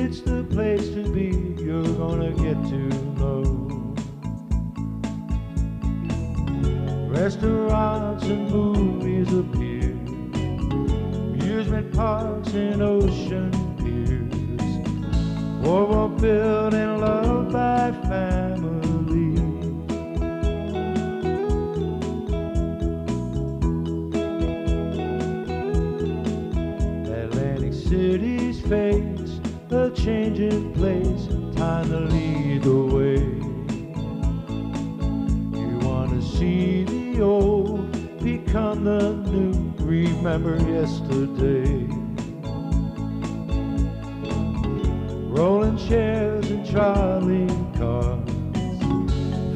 it's the place to be. You're gonna get to know restaurants and movies appear, amusement parks and ocean piers, boardwalk building loved by family. Atlantic City's face, a changing place, time to lead the way. You want to see the old become the new, remember yesterday. Rolling chairs and trolley cars,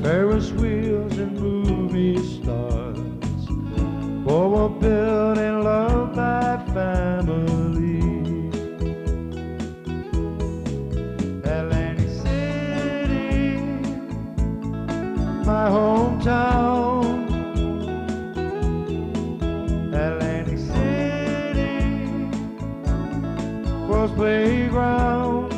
Ferris wheels and movie stars, boardwalk building loved by family. Atlantic City, my hometown. Atlantic City, world's playground.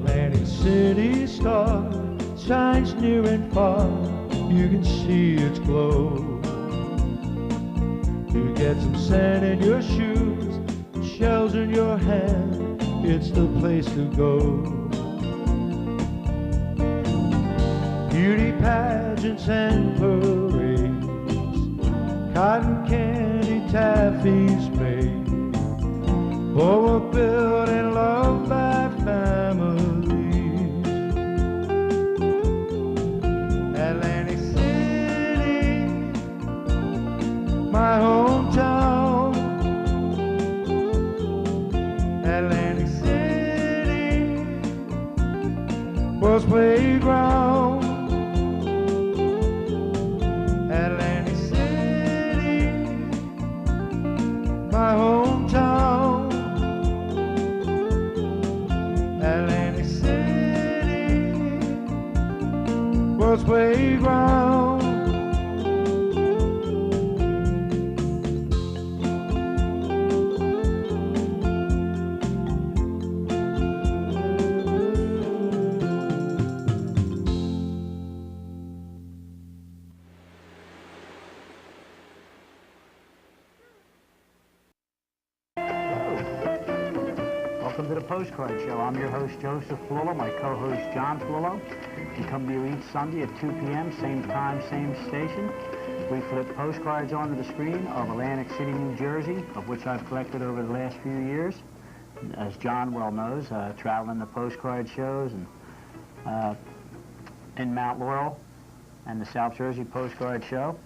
Atlantic City star shines near and far, you can see its glow. You get some sand in your shoes, shells in your hand, it's the place to go. Beauty pageants and parades, cotton candy taffies made, boardwalk building loved by family. Atlantic City, my hometown. Atlantic City, world's playground. Atlantic City, my hometown. Atlantic City, world's playground. Welcome to the Postcard Show. I'm your host, Joseph Polillo, my co-host, John Polillo. We come to you each Sunday at 2 p.m., same time, same station. We flip postcards onto the screen of Atlantic City, New Jersey, of which I've collected over the last few years. As John well knows, traveling to postcard shows and in Mount Laurel and the South Jersey Postcard Show.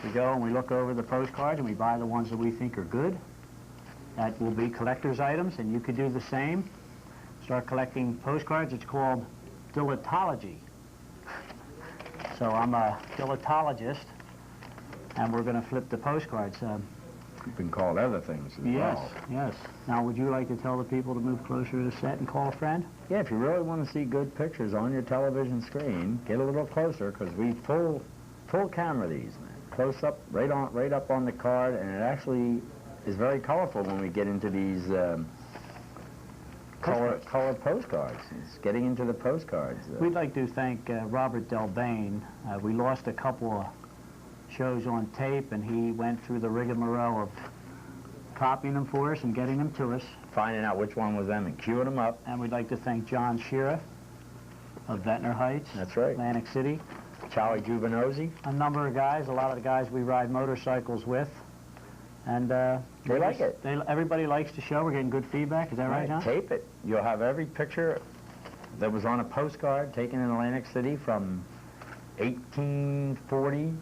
We go and we look over the postcards and we buy the ones that we think are good. That will be collector's items, and you could do the same. Start collecting postcards. It's called dilettology. So I'm a dilettologist, and we're going to flip the postcards. You've been called other things as yes, well. Yes. Now, would you like to tell the people to move closer to the set and call a friend? Yeah, if you really want to see good pictures on your television screen, get a little closer, because we full camera these, man. Close up, right up on the card, and it actually is very colorful when we get into these color postcards. It's getting into the postcards. We'd like to thank Robert Delbane. We lost a couple of shows on tape, and he went through the rigmarole of copying them for us and getting them to us. Finding out which one was them and queuing them up. And we'd like to thank John Shearer of Ventnor Heights. That's right. Atlantic City. Charlie Giovanozzi. A number of guys, a lot of the guys we ride motorcycles with. And they like it. Everybody likes the show. We're getting good feedback. Is that right, John? Tape it. You'll have every picture that was on a postcard taken in Atlantic City from 1840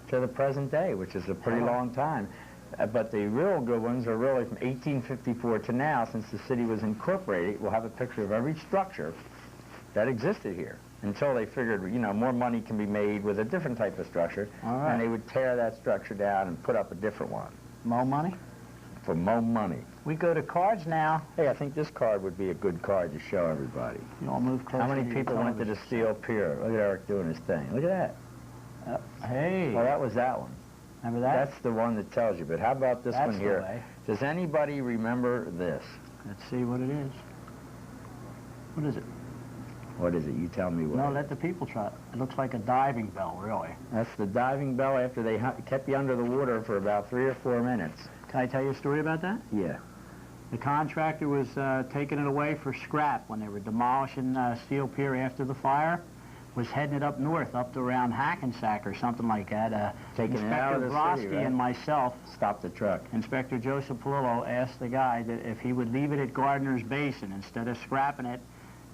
to the present day, which is a pretty long time. But the real good ones are really from 1854 to now, since the city was incorporated. We'll have a picture of every structure that existed here until they figured, you know, more money can be made with a different type of structure. All right. And they would tear that structure down and put up a different one. More money? for more money. We go to cards now. Hey, I think this card would be a good card to show everybody. You all move closer. How many to your people went to the television. Steel Pier? Look at Eric doing his thing. Look at that. Hey. Well, that was that one. Remember that? That's the one that tells you. But how about this That's one the here? way. Does anybody remember this? Let's see what it is. What is it? What is it? You tell me what. No, let the people try it. It looks like a diving bell, really. That's the diving bell after they kept you under the water for about 3 or 4 minutes. Can I tell you a story about that? Yeah. The contractor was taking it away for scrap when they were demolishing Steel Pier after the fire. Was heading it up north, up to around Hackensack or something like that. Taking it out of the Inspector city, Brodsky right? and myself, Stop the truck. Inspector Joseph Polillo, asked the guy that if he would leave it at Gardner's Basin instead of scrapping it.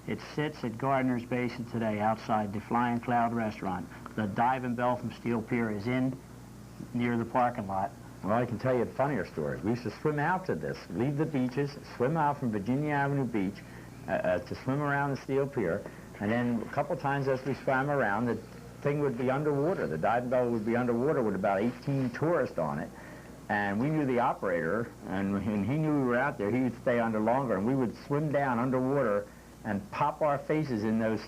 It sits at Gardner's Basin today outside the Flying Cloud restaurant. The diving bell from Steel Pier is in near the parking lot. Well, I can tell you funnier stories. We used to swim out to this, leave the beaches, swim out from Virginia Avenue Beach to swim around the Steel Pier, and then a couple times as we swam around, the thing would be underwater. The diving bell would be underwater with about 18 tourists on it, and we knew the operator, and when he knew we were out there, he would stay under longer, and we would swim down underwater and pop our faces in those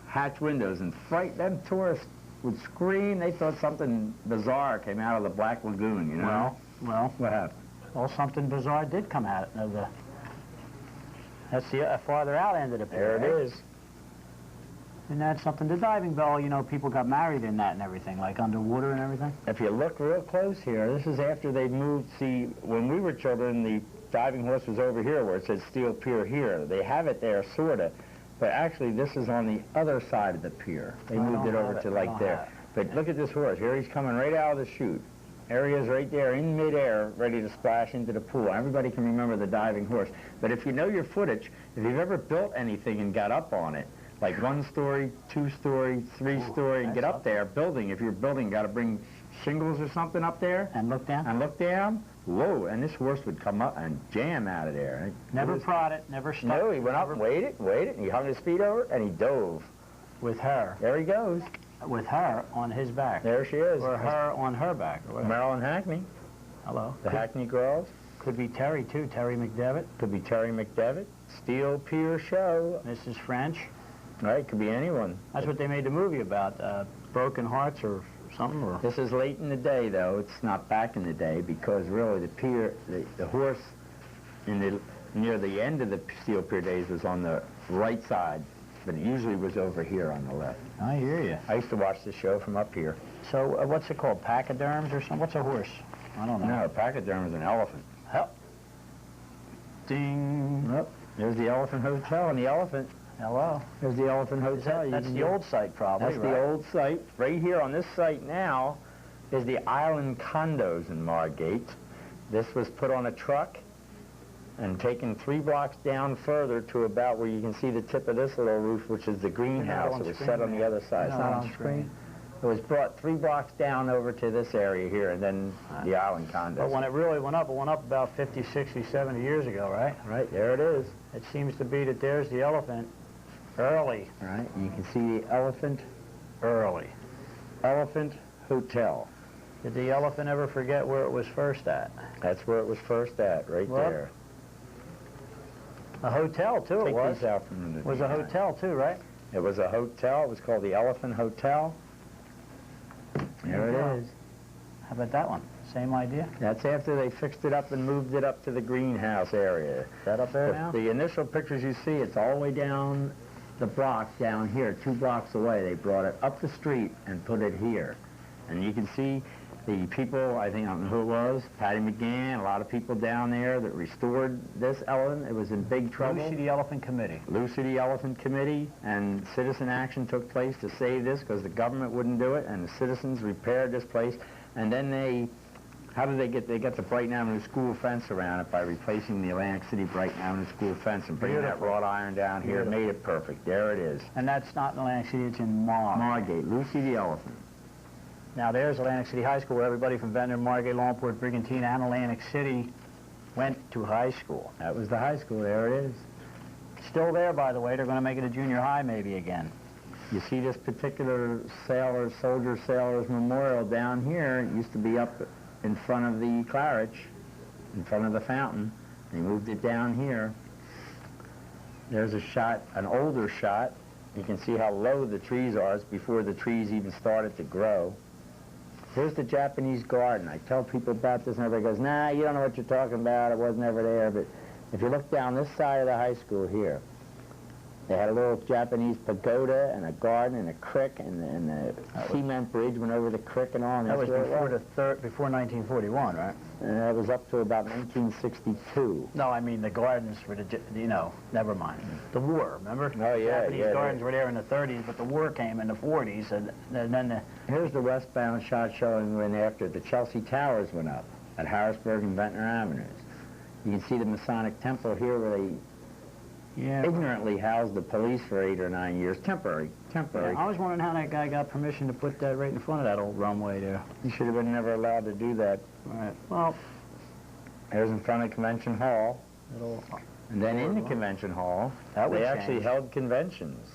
hatch windows and fright them tourists would scream. They thought something bizarre came out of the Black Lagoon, you know? Well, What happened? well, something bizarre did come out of the... That's the farther out end of the pier. There it right? is. And that's something, the diving bell, you know, people got married in that and everything, like underwater and everything. If you look real close here, this is after they moved. See, when we were children, the diving horse was over here where it says Steel Pier here. They have it there, sort of, but actually this is on the other side of the pier. They moved it over to like there. But look at this horse. Here he's coming right out of the chute. There he is right there in midair, ready to splash into the pool. Everybody can remember the diving horse. But if you know your footage, if you've ever built anything and got up on it, like 1-story, 2-story, 3-story, and get up there, building, if you're building, got to bring shingles or something up there. And look down? And look down. Whoa, and this horse would come up and jam out of there. Never prod it, never stuck. No, he went up and waited, and he hung his feet over, and he dove. With her. There he goes. With her on his back. There she is. Or her on her back. Or whatever. Marilyn Hackney. Hello. The Hackney girls. Could be Terry, too. Terry McDevitt. Could be Terry McDevitt. Steel Pier Show. Mrs. French. Right, could be anyone. That's what they made the movie about. Broken Hearts or something. Or... This is late in the day, though. It's not back in the day because really the pier, the horse near the end of the Steel Pier days was on the right side, but it usually was over here on the left. I hear you. I used to watch the show from up here. So what's it called? Pachyderms or something? What's a horse? I don't know. No, pachyderm is an elephant. Help. Ding. Nope. There's the Elephant Hotel and the elephant. Hello. There's the Elephant Hotel. That's the old site, probably. That's the old site. Right here on this site now is the Island Condos in Margate. This was put on a truck and taken 3 blocks down further to about where you can see the tip of this little roof, which is the greenhouse. It was set on the other side. It's not on screen. It was brought 3 blocks down over to this area here, and then the Island Condos. But when it really went up about 50, 60, 70 years ago, right? Right, there it is. It seems to be that there's the elephant early. All right, you can see the Elephant Early. Hotel. Did the elephant ever forget where it was first at? That's where it was first at, right What? there. A hotel, too, it Take was. these out from the It was a hotel, too, right? It was a hotel. It was called the Elephant Hotel. There it is. How about that one? Same idea? That's after they fixed it up and moved it up to the greenhouse area. Is that up there now? The initial pictures you see, it's all the way down the block down here, 2 blocks away. They brought it up the street and put it here. And you can see the people, I think, I don't know who it was, Patty McGann, a lot of people down there that restored this elephant. It was in big trouble. Lucy the Elephant Committee. Lucy the Elephant Committee, and citizen action took place to save this because the government wouldn't do it, and the citizens repaired this place. And then how did they got the Brighton Avenue School fence around it by replacing the Atlantic City Brighton Avenue School fence and bringing that wrought iron down here. It made it perfect. There it is. And that's not in Atlantic City, it's in Margate, Lucy the Elephant. Now there's Atlantic City High School where everybody from Ventnor, Margate, Longport, Brigantine, and Atlantic City went to high school. That was the high school. There it is. Still there, by the way. They're going to make it a junior high maybe again. You see this particular soldier sailors memorial down here. It used to be up in front of the Claridge. in front of the fountain. They moved it down here. There's a shot, an older shot. You can see how low the trees are. It's before the trees even started to grow. Here's the Japanese garden. I tell people about this and everybody goes, nah, you don't know what you're talking about. It wasn't ever there. But if you look down this side of the high school here, they had a little Japanese pagoda and a garden and a creek, and the cement bridge went over the creek and all. And that was before 1941, right? And that was up to about 1962. No, I mean the gardens for the, you know, never mind. The war, remember? Oh, yeah. Japanese gardens were there in the 30s, but the war came in the 40s, and then the... Here's the westbound shot showing when after the Chelsea Towers went up at Harrisburg and Ventnor Avenues. You can see the Masonic Temple here where they ignorantly housed the police for 8 or 9 years. Temporary. Yeah, I was wondering how that guy got permission to put that right in front of that old runway there. He should have been never allowed to do that. Right. Well, there's in front of Convention Hall. And then in the Convention Hall, they actually held conventions.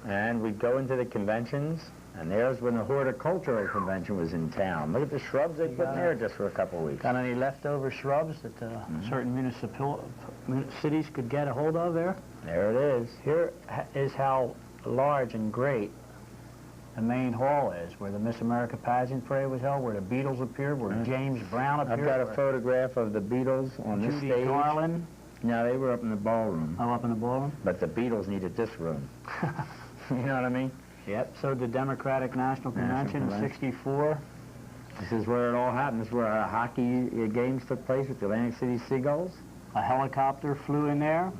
And we'd go into the conventions, and there's when the horticultural convention was in town. Look at the shrubs they put in there just for a couple of weeks. Got any leftover shrubs that certain cities could get a hold of there? There it is. Here is how large and great the main hall is, where the Miss America pageant parade was held, where the Beatles appeared, where James Brown appeared. I've got a photograph of the Beatles on this stage. Judy Garland. No, they were up in the ballroom. Oh, up in the ballroom? But the Beatles needed this room. You know what I mean? Yep. So the Democratic National Convention in '64. This is where it all happened. This is where hockey games took place with the Atlantic City Seagulls. A helicopter flew in there.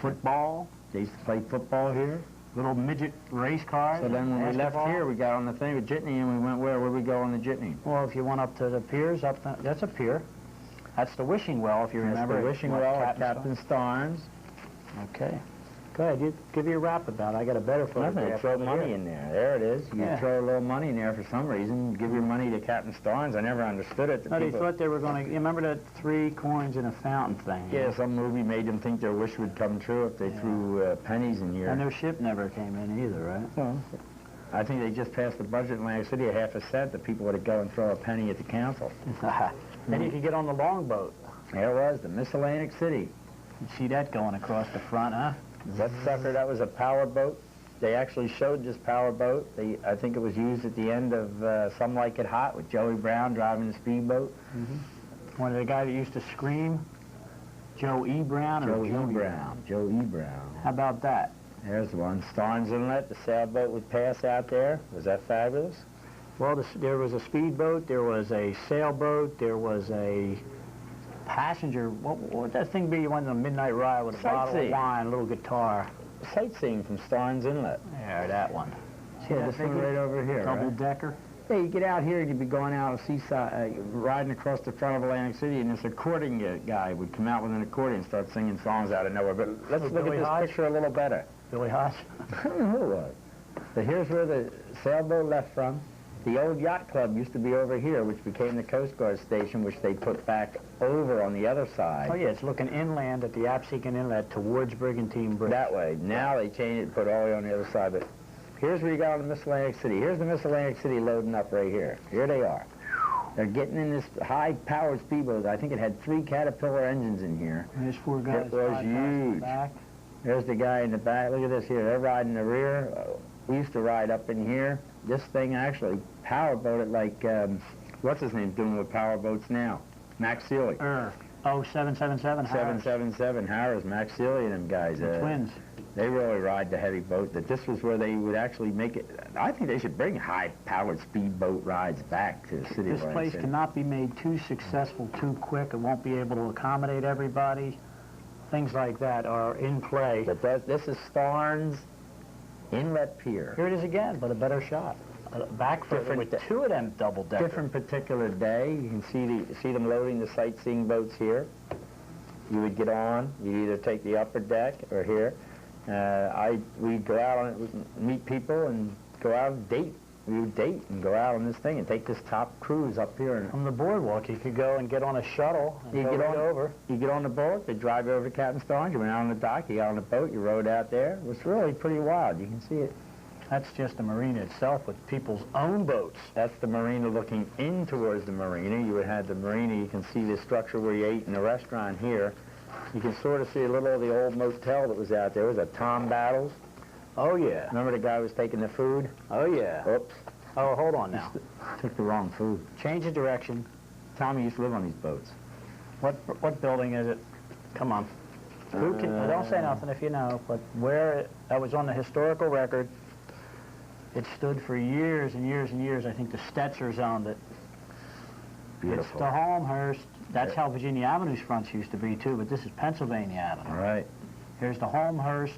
Football. They used to play football here. Little midget race cars. So then when we left here, we got on the thing with Jitney, and we went where? Where'd we go on the Jitney? Well, if you went up to the piers, that's a pier. That's the wishing well, if you remember. That's the wishing well at Captain Starnes. Okay. Go ahead, you give your rap about it. I got a better photograph. Nothing, throw money in there. There it is. You throw a little money in there for some reason. Give your money to Captain Starnes. I never understood it. No, they thought they were going to... You remember that 3 coins in a fountain thing? Yeah, some movie made them think their wish would come true if they threw pennies in here. And their ship never came in either, right? Well, I think they just passed the budget in Atlantic City at half a cent that people would go and throw a penny at the council. Then you could get on the longboat. There it was, the Miss Atlantic City. You see that going across the front, huh? That sucker, that was a power boat. They actually showed this power boat. I think it was used at the end of Some Like It Hot with Joey Brown driving the speedboat. One of the guys that used to scream, Joe E. Brown or Joe E. Brown. Joe E. Brown. How about that? There's one. Starnes Inlet, the sailboat would pass out there. Was that fabulous? Well, there was a speedboat, there was a sailboat, there was a passenger, what would that thing be? You went on a midnight ride with a bottle of wine, a little guitar. Sightseeing from Starnes Inlet. Yeah, that one. See this one right over here, Double-decker? Yeah, you get out here and you'd be going out a seaside, riding across the front of Atlantic City, and this accordion guy would come out with an accordion and start singing songs out of nowhere. But let's look at this picture a little better. Billy Hodge? I don't know who it was. So here's where the sailboat left from. The old yacht club used to be over here, which became the Coast Guard station, which they put back over on the other side. Oh, yeah, it's looking inland at the Absecon Inlet towards Brigantine Bridge. That way. Now they changed it and put it all the way on the other side. But here's where you got on the Miss Atlantic City. Here's the Miss Atlantic City loading up right here. Here they are. They're getting in this high-powered speedboat. I think it had 3 Caterpillar engines in here. And there's 4 guys. It was huge. There's the guy in the back. Look at this here. They're riding the rear. We used to ride up in here. This thing actually powerboated like, what's his name doing with powerboats now? Max Sealy. 777 Harris. 777 Harris, Max Sealy and them guys. The twins. They really ride the heavy boat. That this was where they would actually make it. I think they should bring high-powered speedboat rides back to the city. This place cannot be made too successful too quick. It won't be able to accommodate everybody. Things like that are in play. But this is Starnes Inlet Pier. Here it is again, but a better shot. Back further with 2 of them double-decker. Different particular day. You can see them loading the sightseeing boats here. You would get on. You'd either take the upper deck or here. We'd go out on it, meet people, and go out and date. We would date and go out on this thing and take this top cruise up here. And from the boardwalk, you could go and get on a shuttle and go over. You get on the boat, they drive you over to Captain Starnes, you went out on the dock, you got on the boat, you rode out there. It was really pretty wild. You can see it. That's just the marina itself with people's own boats. That's the marina looking in towards the marina. You would have the marina, you can see the structure where you ate in the restaurant here. You can sort of see a little of the old motel that was out there. It was a Tom Battles. Oh, yeah. Remember the guy who was taking the food? Oh, yeah. Oops. Oh, hold on now. Took the wrong food. Change of direction. Tommy used to live on these boats. What building is it? Come on. Who can, don't say nothing if you know, but where that was on the historical record, it stood for years and years and years. I think the Stetzers owned it. Beautiful. It's the Holmhurst. That's how Virginia Avenue's fronts used to be, too, but this is Pennsylvania Avenue. All right. Here's the Holmhurst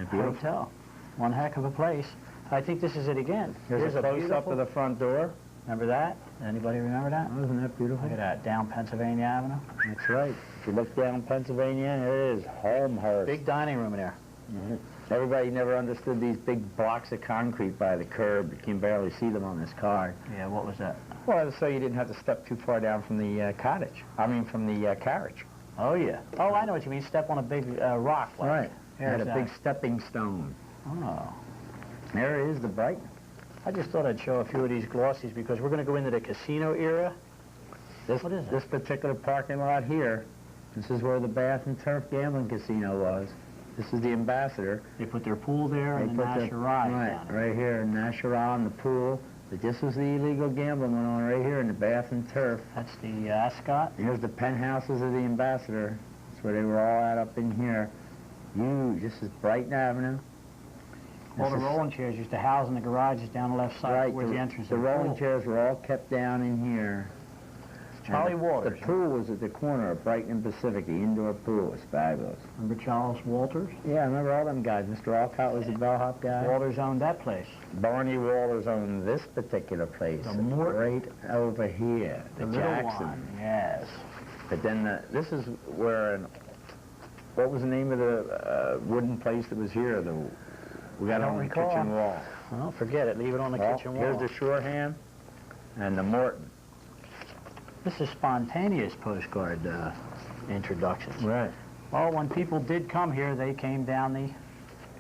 Hotel. One heck of a place. I think this is it again. Here's a close-up of the front door. Remember that? Anybody remember that? Oh, isn't that beautiful? Look at that, down Pennsylvania Avenue. That's right. If you look down Pennsylvania, there it is, Holmhurst. Big dining room in there. Mm-hmm. Everybody never understood these big blocks of concrete by the curb. You can barely see them on this card. Yeah, what was that? Well, so you didn't have to step too far down from the cottage. I mean, from the carriage. Oh, yeah. Oh, I know what you mean. Step on a big rock. Like. Right. There's Had a big stepping stone. Oh. There it is, the Brighton. I just thought I'd show a few of these glossies because we're going to go into the casino era. What is it? This particular parking lot here, this is where the Bath and Turf Gambling Casino was. This is the Ambassador. They put their pool there and the Nasherai. Right here, Nasherai and the pool. But this was the illegal gambling went on right here in the Bath and Turf. That's the Ascot. Here's the penthouses of the Ambassador. That's where they were all at up in here. Huge. This is Brighton Avenue. All the rolling chairs used to house in the garages down the left side right, towards the entrance. The rolling chairs were all kept down in here. Charlie Walters. The pool was at the corner of Brighton and Pacific. The indoor pool was fabulous. Remember Charles Walters? Yeah, I remember all them guys. Mr. Alcott was the bellhop guy. Walters owned that place. Barney Walters owned this particular place. Right over here. The Jackson. One. Yes. But then this is where, what was the name of the wooden place that was here? We got it on the kitchen wall. Well, forget it. Leave it on the kitchen wall. Here's the Shoreham and the Morton. This is spontaneous postcard introductions. Right. Well, when people did come here, they came down the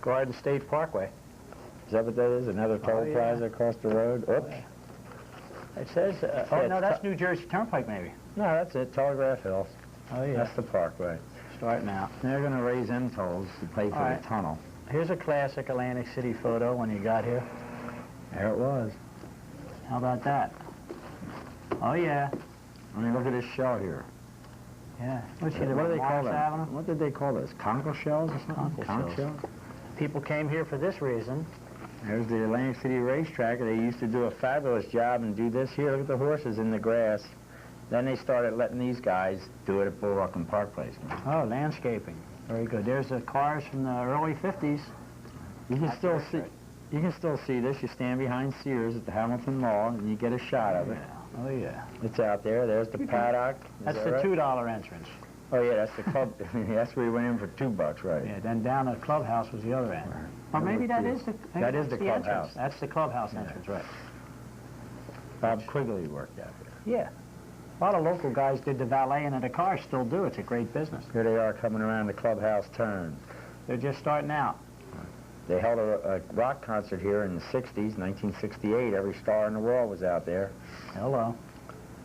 Garden State Parkway. Is that what that is? Another toll plaza across the road? Oops. It says, oh, no, that's New Jersey Turnpike, maybe. No, that's it. Telegraph Hills. Oh, yeah. That's the Parkway. Starting out. They're going to raise them tolls to pay for the tunnel. Here's a classic Atlantic City photo when you got here. There it was. How about that? Oh, yeah. I mean, look at this shell here. Yeah. What do they call that? What did they call this? Conkle shells or something? Conch shells. People came here for this reason. There's the Atlantic City racetrack. They used to do a fabulous job and do this here. Look at the horses in the grass. Then they started letting these guys do it at Bull Rock and Park Place. Oh, landscaping. Very good. There's the cars from the early 50s. You can still see. You can still see this. You stand behind Sears at the Hamilton Mall, and you get a shot of it. Oh, yeah. It's out there. There's the paddock. That's the $2 entrance. Oh, yeah, that's the club. That's where you went in for $2, right? Yeah, then down the clubhouse was the other end. Or maybe that is the clubhouse. Entrance. That's the clubhouse entrance, right. Bob Quigley worked out there. Yeah. A lot of local guys did the valeting of the cars, still do. It's a great business. Here they are coming around the clubhouse turn. They're just starting out. They held a rock concert here in the 60s, 1968. Every star in the world was out there. Hello.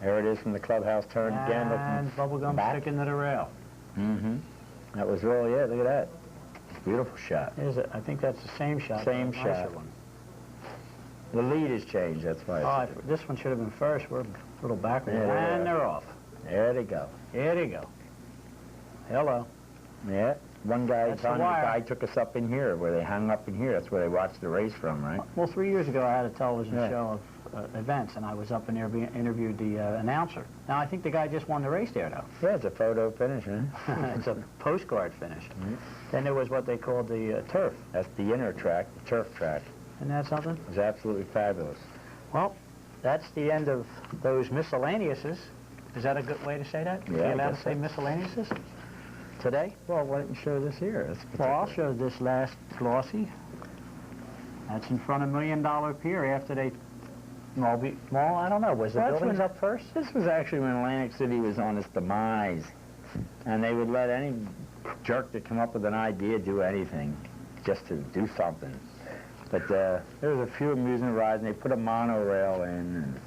There it is from the clubhouse turn again. And bubblegum sticking to the rail. Mm-hmm. That was really it. Look at that. Beautiful shot. Is it? I think that's the same shot. Same shot. One. The lead has changed, that's why. Oh, this one should have been first. We're a little backwards. Yeah, and they're off. There they go. There they go. Hello. Yeah. One guy, the guy took us up in here, where they hung up in here. That's where they watched the race from, right? Well, 3 years ago, I had a television show of events, and I was up in there interviewed the announcer. Now, I think the guy just won the race there, though. Yeah, it's a photo finish, huh? It's a postcard finish. Mm-hmm. Then there was what they called the turf. That's the inner track, the turf track. Isn't that something? It was absolutely fabulous. Well, that's the end of those miscellaneouses. Is that a good way to say that? Yeah, Are you allowed to say miscellaneouses today? Well, why don't you show this here? Well, I'll show this last glossy. That's in front of $1 Million Pier after they... Well, I don't know. Was the buildings up first? This was actually when Atlantic City was on its demise. And they would let any jerk that come up with an idea do anything, just to do something. But there's a few amusement rides, and they put a monorail in.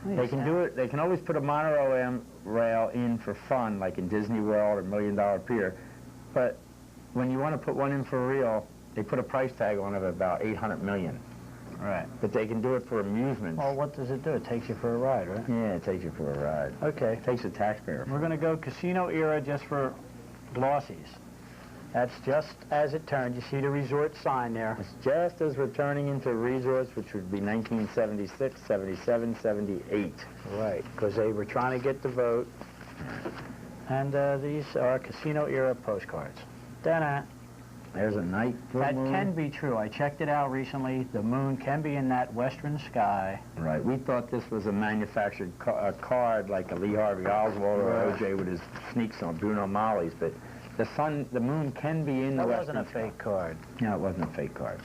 And they can do it. They can always put a monorail in for fun, like in Disney World or $1 Million Pier. But when you want to put one in for real, they put a price tag on it of about $800 million. Right. But they can do it for amusement. Well, what does it do? It takes you for a ride, right? Yeah, it takes you for a ride. Okay. It takes the taxpayer. We're going to go casino era just for glossies. That's just as it turned. You see the resort sign there. It's just as we're turning into resorts, which would be 1976, 77, 78. Right, because they were trying to get the vote. And these are casino era postcards. Da-da. There's a night full That moon. can be true. I checked it out recently. The moon can be in that western sky. Right. We thought this was a manufactured card like a Lee Harvey Oswald or O.J. with his sneaks on Bruno Molly's, but the moon can be in the That western wasn't a fake card. No, it wasn't a fake card.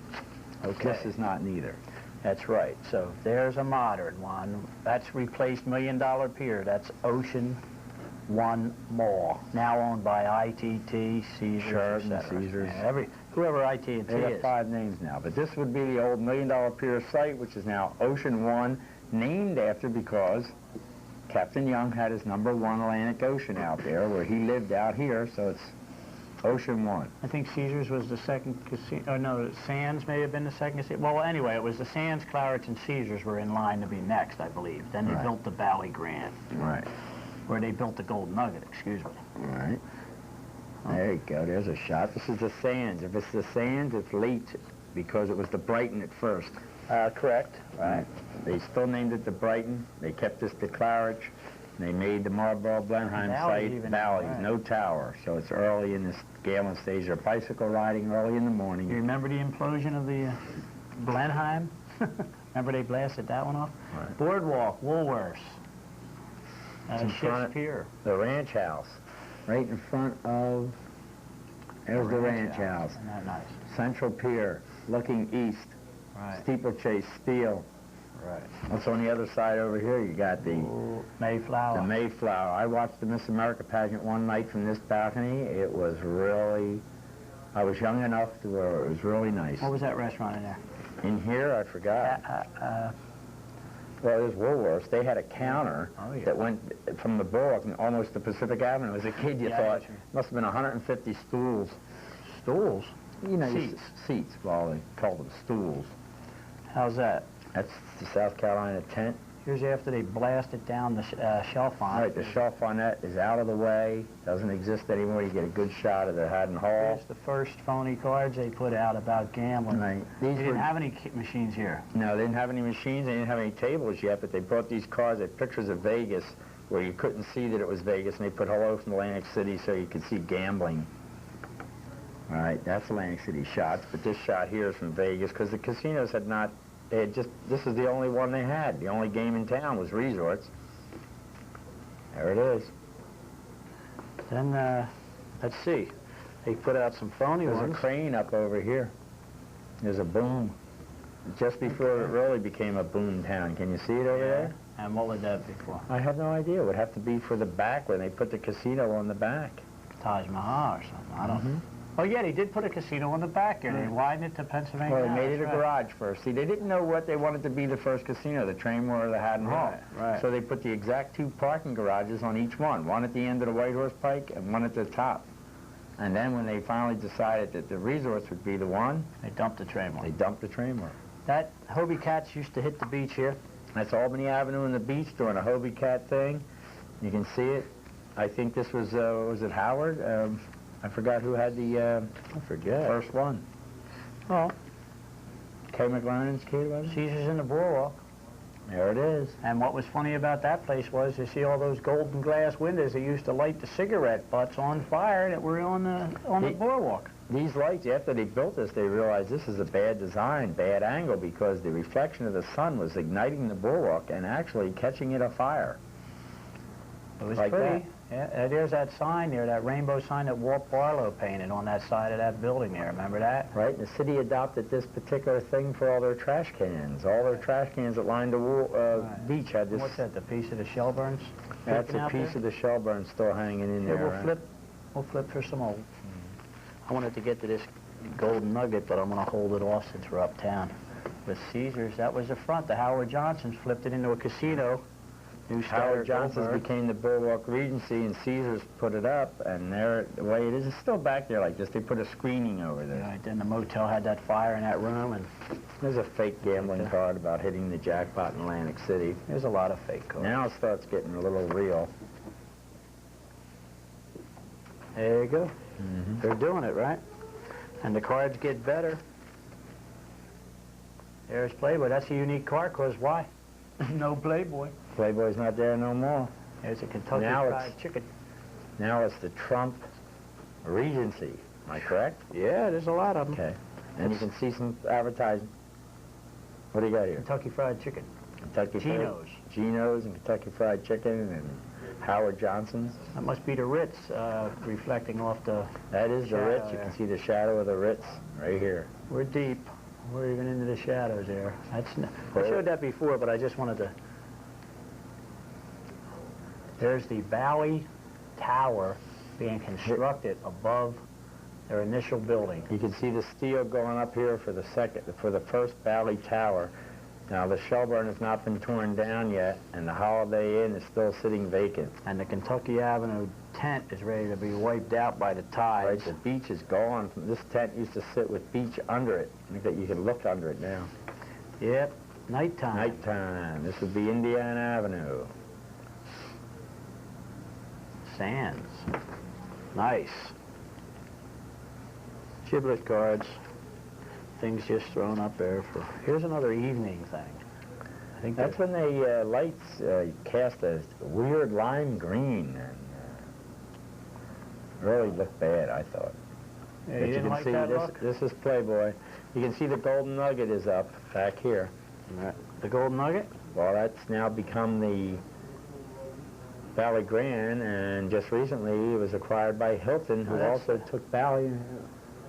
Okay. This is not neither. That's right. So there's a modern one. That's replaced $1 Million Pier. That's Ocean One Mall, now owned by ITT, Caesars, Sheraton, etc. Caesars. Yeah, whoever ITT They got is. 5 names now, but this would be the old $1 Million Pier site, which is now Ocean One, named after because Captain Young had his #1 Atlantic Ocean out there, where he lived out here, so it's Ocean One. I think Caesars was the second casino. Oh, no, Sands may have been the second casino. Well, anyway, it was the Sands, Clarets, and Caesars were in line to be next, I believe. Then they built the Valley Grand. Right. Where they built the Golden Nugget, excuse me. Right. There you go. There's a shot. This is the Sands. If it's the Sands, it's late because it was the Brighton at first. Correct. Right. They still named it the Brighton. They kept this the Claridge. They made the Marlboro Blenheim site Valley. Right. No tower. So it's early in this Galen stage. They're bicycle riding early in the morning. You remember the implosion of the Blenheim? Remember they blasted that one off? Right. Boardwalk, Woolworths. In front of Pier. the ranch house. Right in front of... There's the ranch house. Isn't that nice? Central Pier, looking east. Right. Steeplechase, Steel. Right. What's on the other side over here? You got the Mayflower. The Mayflower. I watched the Miss America pageant one night from this balcony. It was really... I was young enough to where it was really nice. What was that restaurant in there? In here, I forgot. Well, it was Woolworths. They had a counter that went from the Boardwalk almost to Pacific Avenue. As a kid, you thought, must have been 150 stools. Stools? You know, Seats. Seats. Well, they called them stools. How's that? That's the South Carolina tent. Here's after they blasted down the shelf on it. Right, the shelf on that is out of the way. Doesn't exist anymore. You get a good shot of the Haddon Hall. Here's the first phony cards they put out about gambling. Right. They didn't have any machines here. No, they didn't have any machines. They didn't have any tables yet, but they brought these cards. They had pictures of Vegas where you couldn't see that it was Vegas, and they put hello from Atlantic City so you could see gambling. All right, that's Atlantic City shots, but this shot here is from Vegas because the casinos had not... this is the only one they had. The only game in town was resorts. There it is. Then, let's see. They put out some phony There's ones. a crane up over here. There's a boom. Just before it really became a boom town. Can you see it over there? And what would that be for? I have no idea. It would have to be for the back when they put the casino on the back. Taj Mahal or something. I don't know. Oh, yeah, they did put a casino on the back here. They widened it to Pennsylvania. Well, they made it a That's right. garage first. See, they didn't know what they wanted to be the first casino, the Trainmore or the Haddon Hall. Right. So they put the exact 2 parking garages on each one at the end of the White Horse Pike and one at the top. And then when they finally decided that the resorts would be the one, They dumped the Trainmore. they dumped the Trainmore. That Hobie Cats used to hit the beach here. That's Albany Avenue and the beach doing a Hobie Cat thing. You can see it. I think this was it Howard? I forgot who had the first one. Oh, Kay McLernand's kid, was it? Caesars in the Boardwalk. There it is. And what was funny about that place was you see all those golden glass windows they used to light the cigarette butts on fire that were on the boardwalk. These lights, after they built this, they realized this is a bad design, bad angle, because the reflection of the sun was igniting the boardwalk and actually catching it afire. It was Like pretty. that. Yeah, there's that sign there, that rainbow sign that Walt Barlow painted on that side of that building there. Remember that? Right, and the city adopted this particular thing for all their trash cans. All their trash cans that lined the beach had this. What's that, the piece of the Shelburnes? That's a piece of the Shelburne still hanging in there. We'll flip for some old. I wanted to get to this Golden Nugget, but I'm going to hold it off since we're uptown. With Caesars, that was the front. The Howard Johnsons flipped it into a casino. Howard Johnson's became the Boardwalk Regency, and Caesars put it up, and there, the way it is, it's still back there like this. They put a screening over there. Right, then the motel had that fire in that room, and there's a fake gambling card about hitting the jackpot in Atlantic City. There's a lot of fake cards. Now it starts getting a little real. There you go. They're doing it, right? And the cards get better. There's Playboy. That's a unique card, because why? No Playboy. Playboy's not there no more. There's a Kentucky Fried Chicken. Now it's the Trump Regency. Am I correct? Yeah, there's a lot of them. Okay. And you can see some advertising. What do you got here? Kentucky Fried Chicken. Kentucky Geno's. Geno's and Kentucky Fried Chicken and Howard Johnson's. That must be the Ritz reflecting off the That is the Ritz. You can see the shadow of the Ritz right here. We're deep. We're even into the shadows there. I showed that before, but I just wanted to... There's the Valley Tower being constructed above their initial building. You can see the steel going up here for the first Valley Tower. Now the Shelburne has not been torn down yet, and the Holiday Inn is still sitting vacant. And the Kentucky Avenue tent is ready to be wiped out by the tides. Right, the beach is gone. This tent used to sit with beach under it. I think that you can look under it now. Yep, nighttime. Nighttime. This would be Indiana Avenue. Sands. Nice. Giblet cards. Things just thrown up there for... Here's another evening thing. I think that's when the lights cast a weird lime green and really looked bad, I thought. Yeah, but you didn't like see that look? This is Playboy. You can see the Golden Nugget is up back here. The Golden Nugget? Well, that's now become the Valley Grand, and just recently it was acquired by Hilton, who also took Valley.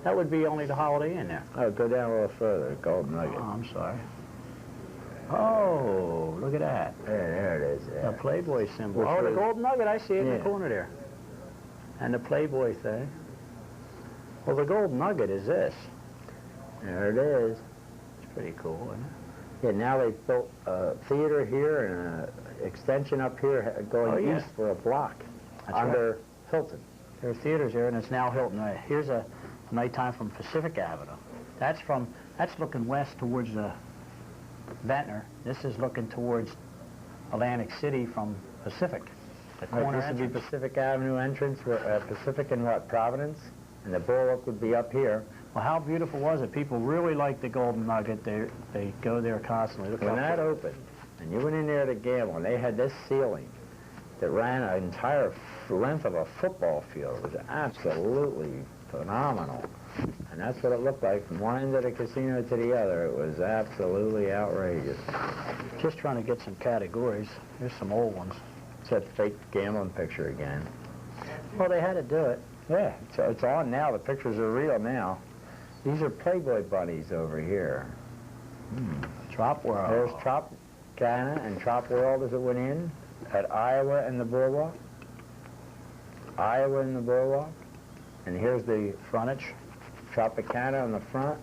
That would be only the Holiday Inn there. Oh, go down a little further, Golden Nugget. Oh, I'm sorry. Oh, look at that. There it is. Yeah. The Playboy symbol. The Golden Nugget, I see it in the corner there. And the Playboy thing. Well, the Golden Nugget is this. There it is. It's pretty cool, isn't it? Yeah, now they've built a theater here and an extension up here going east for a block under Hilton. There are theaters here, and it's now Hilton. Here's a nighttime from Pacific Avenue. That's looking west towards the Ventnor. This is looking towards Atlantic City from Pacific. The corner this would be Pacific Avenue entrance, Pacific and what, Providence? And the Boardwalk would be up here. Well, how beautiful was it? People really like the Golden Nugget. They go there constantly. Look when that opened, and you went in there to gamble, and they had this ceiling that ran an entire length of a football field. It was absolutely phenomenal. And that's what it looked like from one end of the casino to the other. It was absolutely outrageous. Just trying to get some categories. Here's some old ones. It's that fake gambling picture again. Well, they had to do it. Yeah, it's on now. The pictures are real now. These are Playboy bunnies over here. Trop World. There's Tropicana and Trop World as it went in at Iowa and the Boardwalk. Iowa and the Boardwalk. And here's the frontage. Tropicana on the front.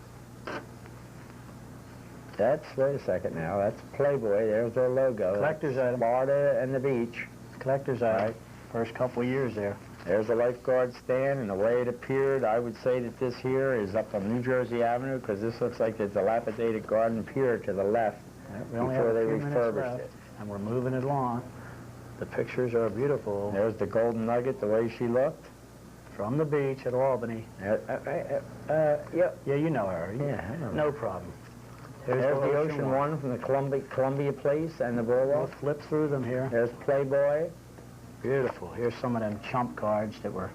Wait a second now, that's Playboy. There's their logo. Collector's item. Florida and the beach. Collector's item. First couple of years there. There's a lifeguard stand, and the way it appeared, I would say that this here is up on New Jersey Avenue, because this looks like the dilapidated garden pier to the left before they refurbished it. And we're moving it along. The pictures are beautiful. There's the Golden Nugget, the way she looked. From the beach at Albany. Yep. Yeah, you know her. Yeah, I know. No problem. There's the Ocean One from the Columbia Place and the Boardwalk. We'll flip through them here. There's Playboy. Beautiful. Here's some of them chump cards that were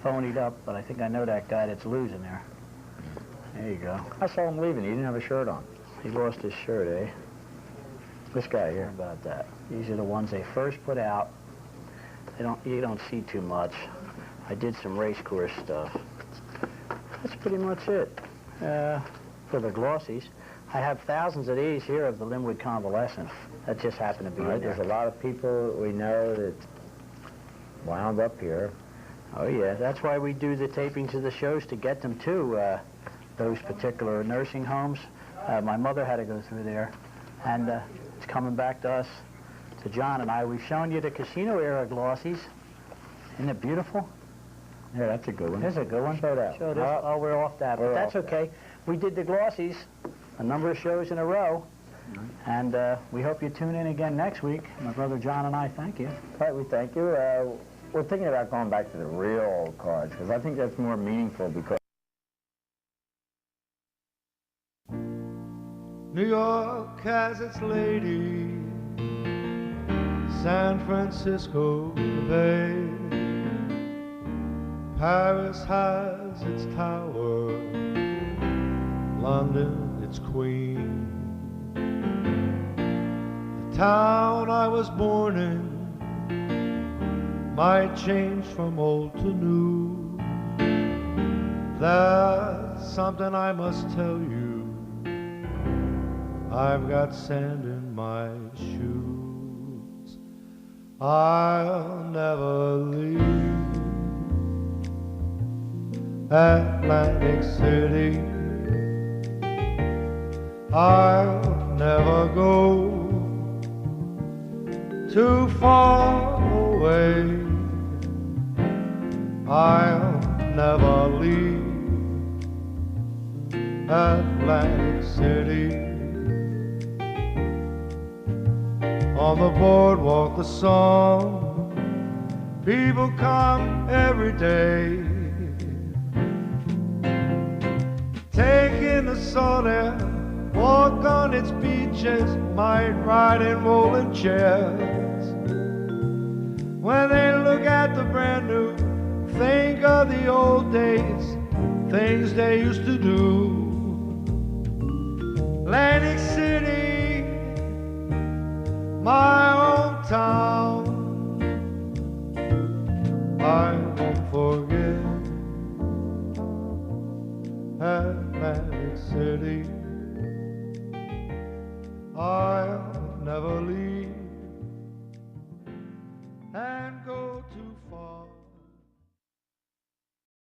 phonied up, but I think I know that guy that's losing there. There you go. I saw him leaving. He didn't have a shirt on. He lost his shirt, eh? This guy here. How about that? These are the ones they first put out. You don't see too much. I did some race course stuff. That's pretty much it for the glossies. I have thousands of these here of the Linwood Convalescent. That just happened to be in there. There's a lot of people we know that wound up here. Oh, yeah. That's why we do the tapings of the shows, to get them to those particular nursing homes. My mother had to go through there, and it's coming back to us, to John and I. We've shown you the casino era glossies. Isn't it beautiful? Yeah, that's a good one. There's a good one. Show that. Show this. Oh, we're off that, but that's okay. We did the glossies a number of shows in a row, and we hope you tune in again next week. My brother John and I thank you. Right, we thank you. We're thinking about going back to the real old cards, because I think that's more meaningful, because New York has its lady, San Francisco the Bay, Paris has its tower, London its queen. The town I was born in might change from old to new. That's something I must tell you. I've got sand in my shoes. I'll never leave Atlantic City. I'll never go too far away. I'll never leave Atlantic City. On the boardwalk, the song, people come every day, taking the salt air, walk on its beaches, might ride in rolling chairs. When they look at the brand new, think of the old days, things they used to do. Atlantic City, my hometown, I won't forget Atlantic City. I'll never leave and go